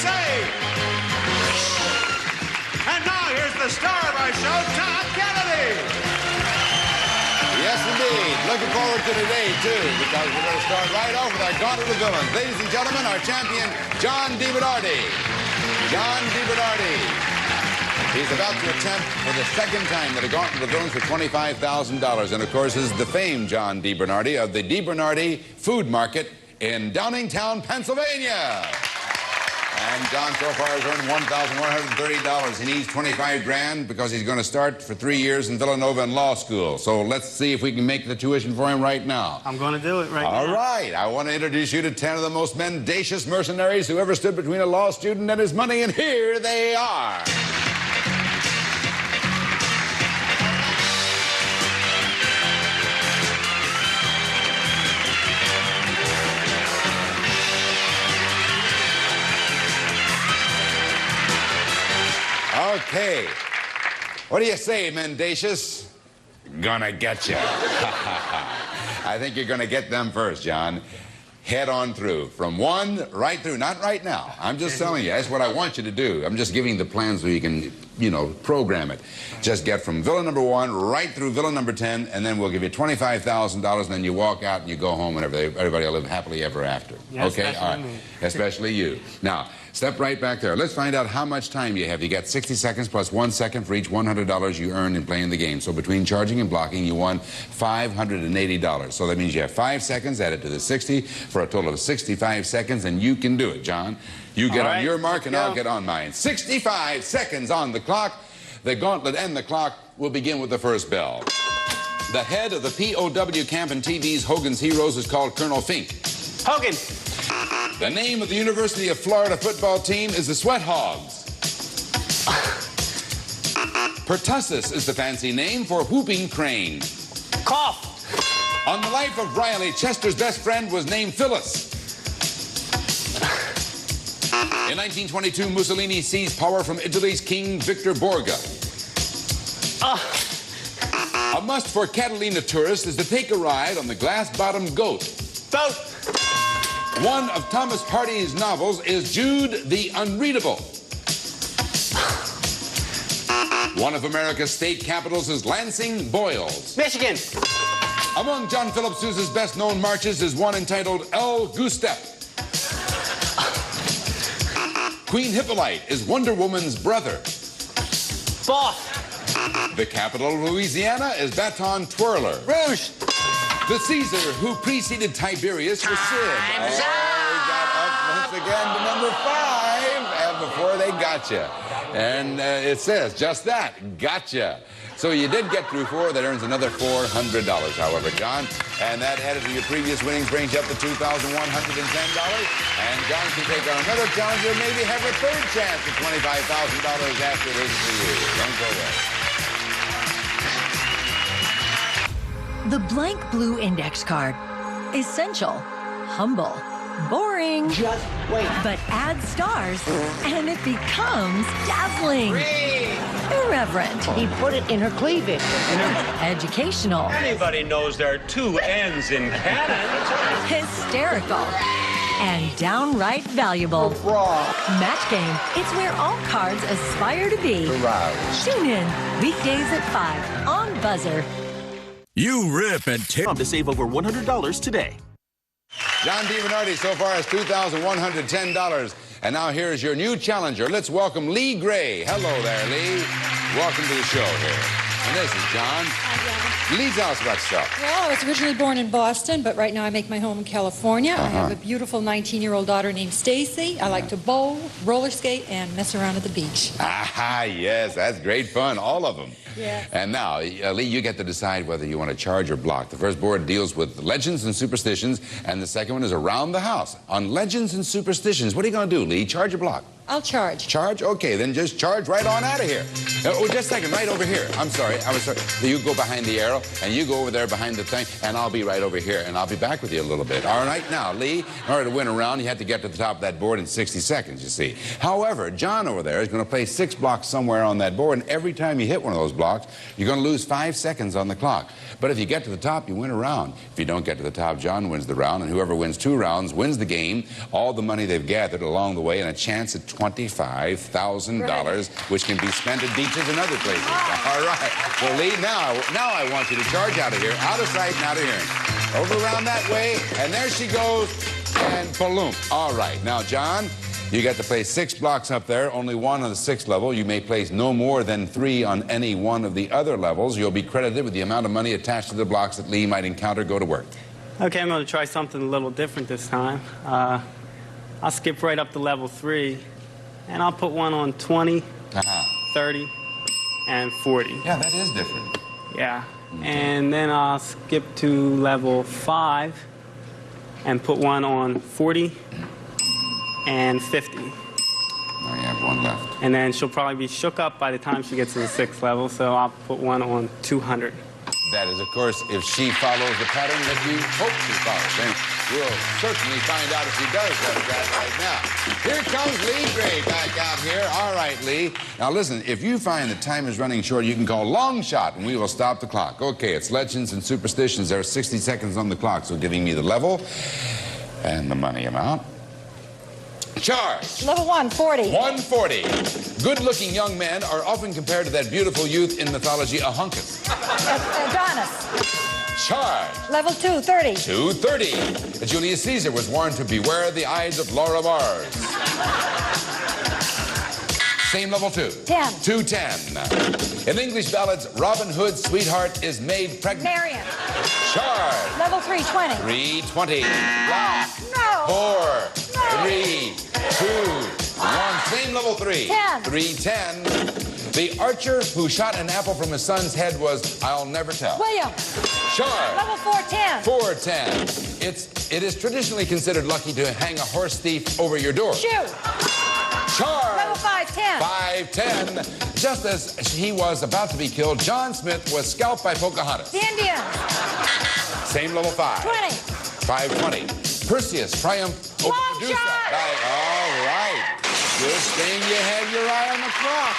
say. And now here's the star of our show, Tom Kennedy. Yes, indeed. Looking forward to today, too, because we're going to start right off with our Gauntlet of Villains. Ladies and gentlemen, our champion, John DiBernardi. John DiBernardi. He's about to attempt for the second time the Gauntlet of Villains for $25,000. And, of course, this is the famed John DiBernardi of the DiBernardi Food Market in Downingtown, Pennsylvania. And John so far has earned $1,130. He needs 25 grand because he's going to start for 3 years in Villanova in law school. So let's see if we can make the tuition for him right now. I'm going to do it right now. All right. I want to introduce you to 10 of the most mendacious mercenaries who ever stood between a law student and his money, and here they are. Okay. What do you say, mendacious? Gonna get you. I think you're gonna get them first, John. Head on through. From one right through. Not right now. I'm just telling you. That's what I want you to do. I'm just giving you the plan so you can, you know, program it. Just get from Villa number 1 right through Villa number 10, and then we'll give you $25,000, and then you walk out and you go home, and everybody will live happily ever after. Yeah, okay? All right. Me. Especially you. Now, step right back there. Let's find out how much time you have. You got 60 seconds plus 1 second for each $100 you earned in playing the game. So between charging and blocking, you won $580. So that means you have 5 seconds added to the 60 for a total of 65 seconds, and you can do it, John. You get on your mark, and I'll get on mine. 65 seconds on the clock. The gauntlet and the clock will begin with the first bell. The head of the POW camp in TV's Hogan's Heroes is called Colonel Fink. Hogan. The name of the University of Florida football team is the Sweat Hogs. Pertussis is the fancy name for whooping crane. Cough. On the life of Riley, Chester's best friend was named Phyllis. In 1922, Mussolini seized power from Italy's King Victor Borgia. A must for Catalina tourists is to take a ride on the glass-bottomed goat. Boat. One of Thomas Hardy's novels is Jude the Unreadable. One of America's state capitals is Lansing, Boyles. Michigan. Among John Philip Sousa's best-known marches is one entitled El Gustep. Queen Hippolyte is Wonder Woman's brother. Boss. The capital of Louisiana is Baton Twirler. Rouge. The Caesar who preceded Tiberius was Sid. Time's he got up once again to number 5, and before they got you. And it says just that, gotcha. So you did get through 4. That earns another $400, however, John. And that added to your previous winnings brings you up to $2,110. And John can take on another challenger, maybe have a third chance at $25,000 after this for you. Don't go away. The blank blue index card. Essential, humble, boring. Just wait. But add stars and it becomes dazzling. Irreverent. He put it in her cleavage. Educational. Anybody knows there are 2 N's in canon. Hysterical. And downright valuable. Match Game. It's where all cards aspire to be. Tune in weekdays at 5 on Buzzer. You rip and tear to save over $100 today. John DiBernardi so far has $2,110. And now here's your new challenger. Let's welcome Lee Gray. Hello there, Lee. Welcome to the show here. And this is John. Hi, John. Lee, tell us about yourself. Well, I was originally born in Boston, but right now I make my home in California. I have a beautiful 19-year-old daughter named Stacy. I like to bowl, roller skate, and mess around at the beach. Ah, yes, that's great fun, all of them. Yeah. And now, Lee, you get to decide whether you want to charge or block. The first board deals with legends and superstitions, and the second one is around the house. On legends and superstitions, what are you going to do, Lee? Charge or block? I'll charge. Charge? Okay, then just charge right on out of here. Oh, just a second, right over here. I'm sorry, I was sorry. You go behind the arrow, and you go over there behind the thing, and I'll be right over here, and I'll be back with you a little bit. All right, now, Lee, in order to win a round, you have to get to the top of that board in 60 seconds, you see. However, John over there is going to place 6 blocks somewhere on that board, and every time you hit one of those blocks, you're going to lose 5 seconds on the clock. But if you get to the top, you win a round. If you don't get to the top, John wins the round, and whoever wins 2 rounds wins the game, all the money they've gathered along the way, and a chance at $25,000, which can be spent at beaches and other places. All right. Well, Lee, now I want you to charge out of here, out of sight and out of hearing. Over around that way, and there she goes, and boom. All right. Now, John, you got to place 6 blocks up there, only 1 on the 6th level. You may place no more than 3 on any one of the other levels. You'll be credited with the amount of money attached to the blocks that Lee might encounter. Go to work. Okay, I'm going to try something a little different this time. I'll skip right up to level 3, and I'll put one on 20, 30, and 40. Yeah, that is different. Yeah. And then I'll skip to level 5 and put one on 40 and 50. Now you have 1 left. And then she'll probably be shook up by the time she gets to the 6th level, so I'll put one on 200. That is, of course, if she follows the pattern that you hope she follows. And we'll certainly find out if she does that right now. Here comes Lee Gray back out here. All right, Lee. Now, listen, if you find the time is running short, you can call long shot, and we will stop the clock. Okay, it's legends and superstitions. There are 60 seconds on the clock, so giving me the level and the money amount. Charge. Level 1, 40. 140. Good-looking young men are often compared to that beautiful youth in mythology, Ahunkus. Adonis. Charge. Level 2, 30. 230. Julius Caesar was warned to beware the eyes of Laura Mars. Same level 2. 10. 210. In English ballads, Robin Hood's sweetheart is made pregnant. Marion. Charge. Level 3, 20. 320. Block. No. 4, 3, 2, 1. Same level 3. 10. 310. The archer who shot an apple from his son's head was, I'll never tell. William. Charge. Level 410. 410. It is traditionally considered lucky to hang a horse thief over your door. Shoe. Charge. Level 510. 510. Just as he was about to be killed, John Smith was scalped by Pocahontas. The Indians. Same level 5. 20. 520. Perseus triumphed over Long Medusa. shot. All right. Good thing you had your eye on the clock.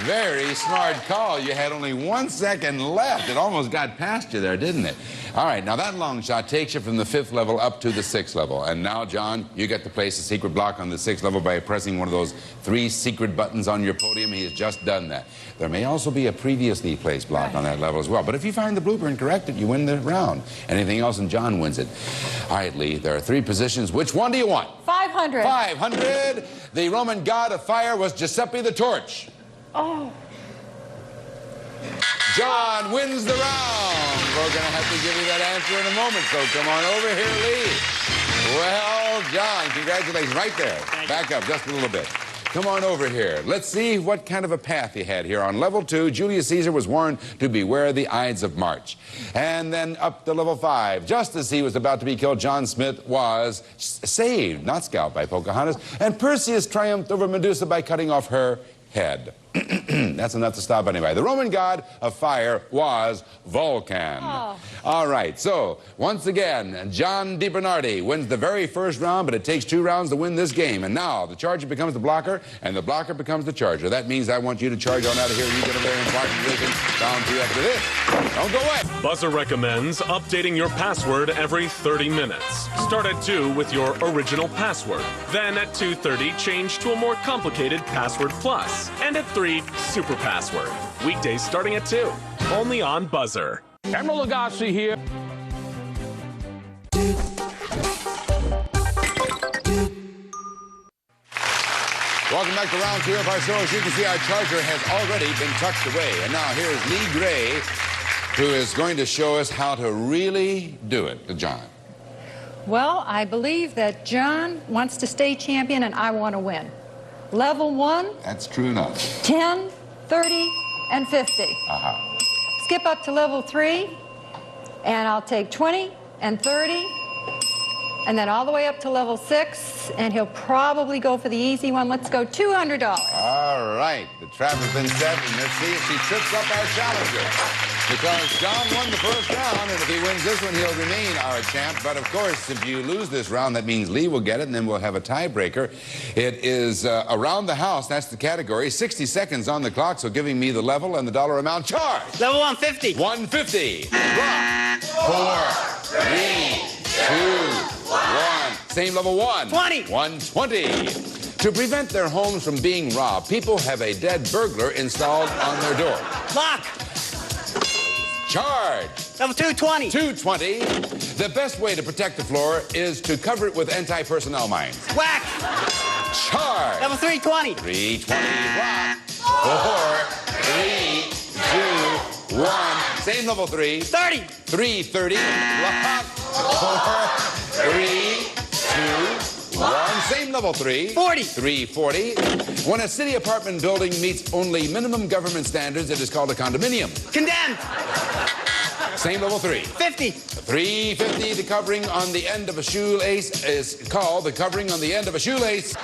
Very smart call. You had only 1 second left. It almost got past you there, didn't it? All right, now that long shot takes you from the 5th level up to the 6th level. And now, John, you get to place a secret block on the 6th level by pressing one of those 3 secret buttons on your podium. He has just done that. There may also be a previously placed block on that level as well. But if you find the blooper and correct it, you win the round. Anything else, and John wins it. All right, Lee, there are 3 positions. Which one do you want? 500. 500. The Roman god of fire was Giuseppe the Torch. Oh. John wins the round. We're going to have to give you that answer in a moment, so come on over here, Lee. Well, John, congratulations. Right there. Back up just a little bit. Come on over here. Let's see what kind of a path he had here. On level 2, Julius Caesar was warned to beware the Ides of March. And then up to level 5, just as he was about to be killed, John Smith was saved, not scalped, by Pocahontas. And Perseus triumphed over Medusa by cutting off her head. That's enough to stop anybody. The Roman god of fire was Vulcan. Oh. All right, so once again, John DiBernardi wins the very first round, but it takes 2 rounds to win this game. And now the charger becomes the blocker, and the blocker becomes the charger. That means I want you to charge on out of here. You get a very important position. Down to you after this. Don't go away. Buzzer recommends updating your password every 30 minutes. Start at 2 with your original password. Then at 2:30, change to a more complicated password plus. And at 3, super password. Weekdays starting at 2. Only on Buzzer. Emeril Lagasse here. Welcome back to round 2 of our show. As you can see, our charger has already been tucked away. And now here's Lee Gray, who is going to show us how to really do it. John. Well, I believe that John wants to stay champion and I want to win. Level 1, That's true enough. 10, 30, and 50. Skip up to level 3, and I'll take 20 and 30, and then all the way up to level 6, and he'll probably go for the easy one. Let's go $200. All right. The trap has been set, and let's see if she trips up our challenger. Because John won the first round, and if he wins this one, he'll remain our champ. But, of course, if you lose this round, that means Lee will get it, and then we'll have a tiebreaker. It is around the house. That's the category. 60 seconds on the clock, so giving me the level and the dollar amount. Charge. Level 150. 150. Drop. 4, 3, 2, 1. Same level 1. 20. 120. To prevent their homes from being robbed, people have a dead burglar installed on their door. Lock. Charge. Level 220. 220. The best way to protect the floor is to cover it with anti-personnel mines. Whack. Charge. Level 320. 320. Rock. 4, 3, 2, 1. Same level 3. 30. 330. Lock. 4, 3, 2, 1. Same level 3. 40. 340. When a city apartment building meets only minimum government standards, it is called a condominium. Condemned. Same level 3. 50. 350. The covering on the end of a shoelace is called the covering on the end of a shoelace.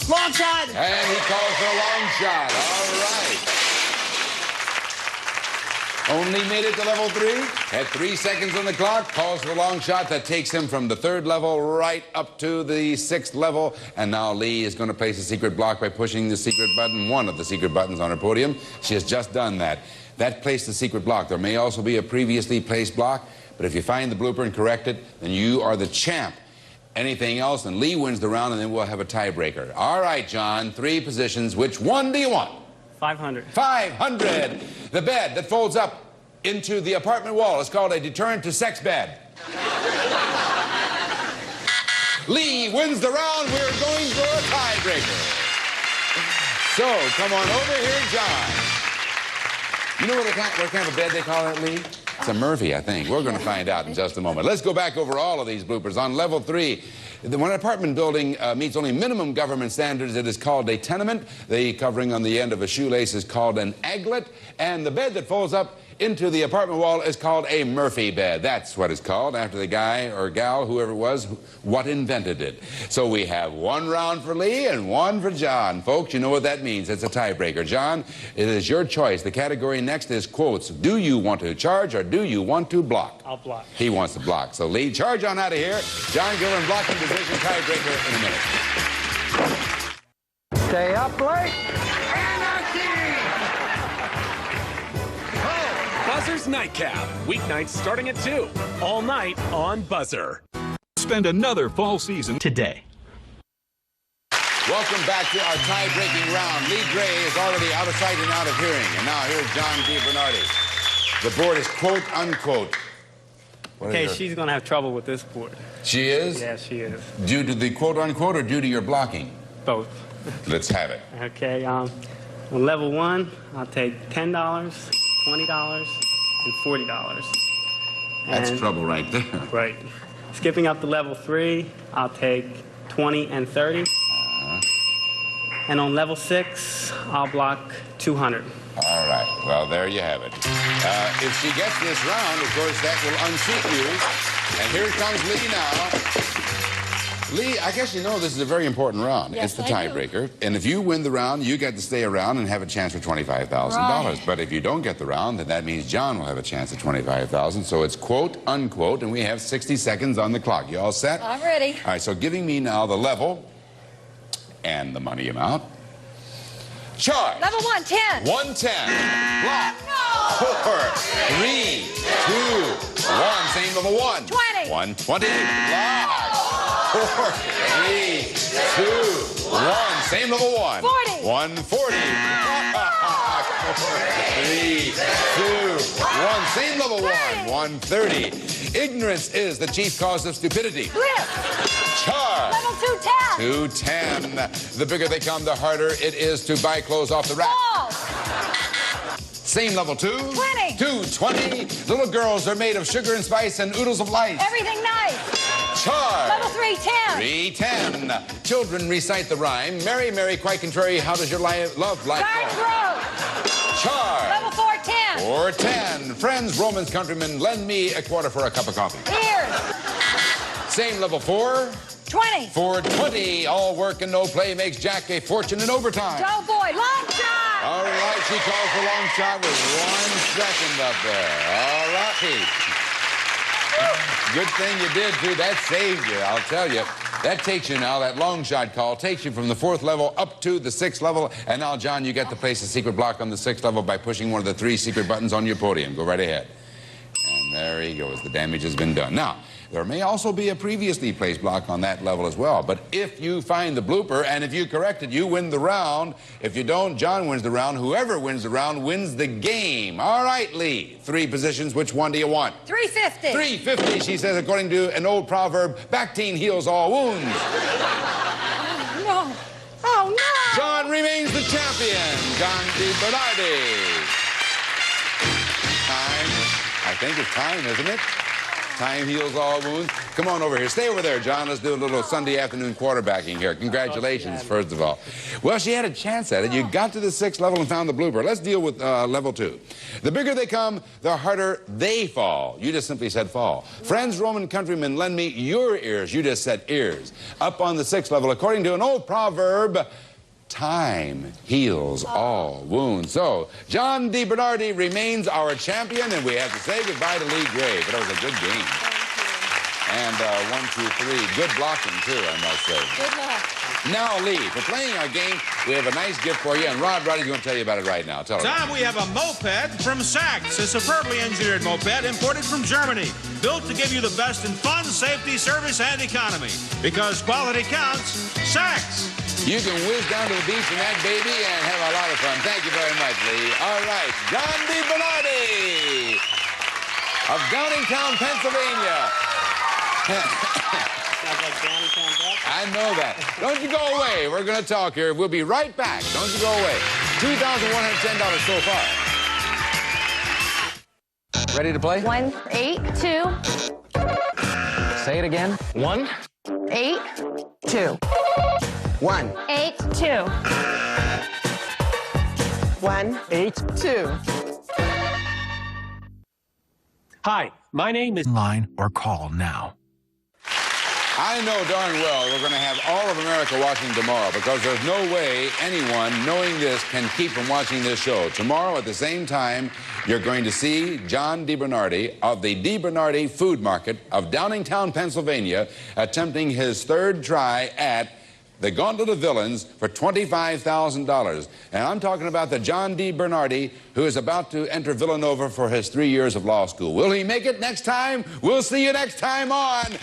Long shot. And he calls for a long shot. All right. Only made it to level 3. Had 3 seconds on the clock. Calls for a long shot that takes him from the 3rd level right up to the 6th level. And now Lee is going to place a secret block by pushing the secret button, one of the secret buttons on her podium. She has just done that. That placed the secret block. There may also be a previously placed block, but if you find the blooper and correct it, then you are the champ. Anything else, and Lee wins the round, and then we'll have a tiebreaker. All right, John, 3 positions. Which one do you want? 500. 500. The bed that folds up into the apartment wall is called a deterrent to sex bed. Lee wins the round. We're going for a tiebreaker. So, come on over here, John. You know what kind of bed they call that, Lee? It's a Murphy, I think. We're going to find out in just a moment. Let's go back over all of these bloopers. On level 3, when an apartment building meets only minimum government standards, it is called a tenement. The covering on the end of a shoelace is called an aglet. And the bed that folds up into the apartment wall is called a Murphy bed. That's what it's called, after the guy or gal, whoever it was, what invented it. So we have 1 round for Lee and 1 for John. Folks, you know what that means. It's a tiebreaker. John, it is your choice. The category next is quotes. Do you want to charge or do you want to block? I'll block. He wants to block. So Lee, charge on out of here. John Gillen, blocking division tiebreaker in a minute. Stay up late. Buzzer's Nightcap. Weeknights starting at 2. All night on Buzzer. Spend another fall season today. Welcome back to our tie-breaking round. Lee Gray is already out of sight and out of hearing. And now here's John DiBernardi. The board is quote, unquote. Okay, she's going to have trouble with this board. She is? Yeah, she is. Due to the quote, unquote, or due to your blocking? Both. Let's have it. Okay, on level 1, I'll take $10, $20, and $40. That's trouble right there. Right. Skipping up to level 3, I'll take 20 and 30. And on level 6, I'll block 200. All right. Well, there you have it. If she gets this round, of course, that will unseat you. And here comes Lee now. Lee, I guess you know this is a very important round. Yes, it's the I do. tiebreaker. And if you win the round, you get to stay around and have a chance for $25,000. Right. But if you don't get the round, then that means John will have a chance at $25,000. So it's quote, unquote, and we have 60 seconds on the clock. You all set? I'm ready. All right, so giving me now the level and the money amount. Charge. Level 1, 10. 110. Block. 4, 3, 2, 1. Same level 1. 20. 120. Block. 4, 3, 2, 1. Same level 1. 40. 140. 4, 3, 2, 1. Same level 1. 130. Ignorance is the chief cause of stupidity. Blip. Charge. Level 210. 210. The bigger they come, the harder it is to buy clothes off the rack. Balls. Same level 2. 20. 220. Little girls are made of sugar and spice and oodles of light. Everything nice. Charge. Level 310. 310. Children recite the rhyme. Mary, Mary, quite contrary, how does your love life Garden go? Grove. Charge. Level 410. 410. Friends, Romans, countrymen, lend me a quarter for a cup of coffee. Ears. Same level 4. 20. 420. All work and no play makes Jack a fortune in overtime. Doughboy. Long shot. All right, she calls for long shot with 1 second up there. All righty. Good thing you did, too. That saved you, I'll tell you. That takes you now, that long shot call, takes you from the 4th level up to the 6th level. And now, John, you get to place a secret block on the 6th level by pushing one of the 3 secret buttons on your podium. Go right ahead. And there he goes. The damage has been done. Now, There may also be a previously placed block on that level as well. But if you find the blooper and if you correct it, you win the round. If you don't, John wins the round. Whoever wins the round wins the game. All right, Lee. 3 positions. Which one do you want? 350. 350, she says, according to an old proverb, back teen heals all wounds. No. Oh, no. John remains the champion. John DiBernardi. Time. I think it's time, isn't it? Time heals all wounds. Come on over here. Stay over there, John. Let's do a little Sunday afternoon quarterbacking here. Congratulations, first of all. Well, she had a chance at it. You got to the 6th level and found the blooper. Let's deal with level 2. The bigger they come, the harder they fall. You just simply said fall. Friends, Roman countrymen, lend me your ears. You just said ears. Up on the 6th level, according to an old proverb, time heals all wounds. So, John DiBernardi remains our champion, and we have to say goodbye to Lee Gray. But it was a good game. And 1, 2, 3. Good blocking, too, I must say. Good luck. Now, Lee, for playing our game, we have a nice gift for you, and Roddy's going to tell you about it right now. Tell her. Tom, we have a moped from Sachs, a superbly engineered moped imported from Germany, built to give you the best in fun, safety, service, and economy. Because quality counts, Sachs. You can whiz down to the beach in that baby and have a lot of fun. Thank you very much, Lee. All right, John DiBernardi of Downingtown, Pennsylvania. Sounds like Downingtown Duck. I know that. Don't you go away. We're going to talk here. We'll be right back. Don't you go away. $2,110 so far. Ready to play? 1, 8, 2. Say it again. 1, 8, 2. 1, 8, 2. 1, 8, 2. Hi, my name is... Line or call now. I know darn well we're going to have all of America watching tomorrow because there's no way anyone knowing this can keep from watching this show. Tomorrow at the same time, you're going to see John DiBernardi of the DiBernardi Food Market of Downingtown, Pennsylvania, attempting his 3rd try at the Gauntlet of Villains for $25,000. And I'm talking about the John DiBernardi who is about to enter Villanova for his 3 years of law school. Will he make it next time? We'll see you next time on...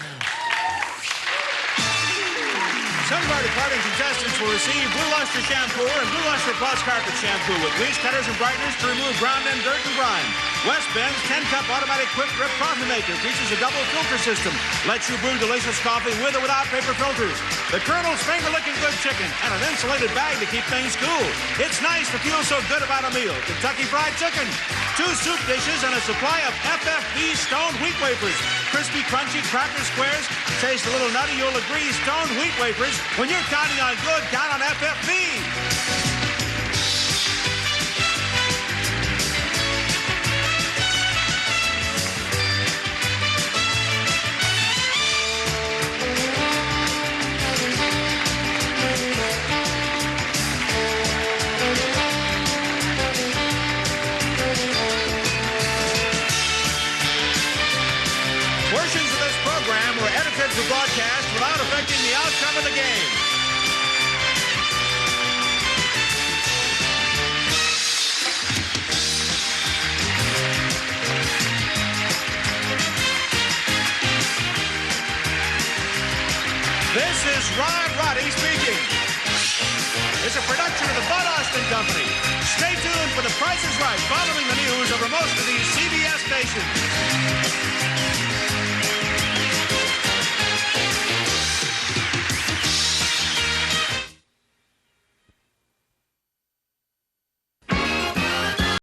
Some of our departing contestants will receive Blue Luster Shampoo and Blue Luster Plus Carpet Shampoo with grease cutters and brighteners to remove ground and dirt and grime. West Bend's 10-cup automatic quick grip coffee maker features a double filter system. Lets you brew delicious coffee with or without paper filters. The Colonel's finger-licking good chicken and an insulated bag to keep things cool. It's nice to feel so good about a meal. Kentucky Fried Chicken. 2 soup dishes and a supply of FFV stoned wheat wafers. Crispy, crunchy cracker squares. Taste a little nutty, you'll agree. Stoned wheat wafers. When you're counting on good, count on FFV. Portions of this program were edited for broadcast without affecting the outcome of the game. This is Rod Roddy speaking. It's a production of the Bud Austin Company. Stay tuned for The Price is Right following the news over most of these CBS stations.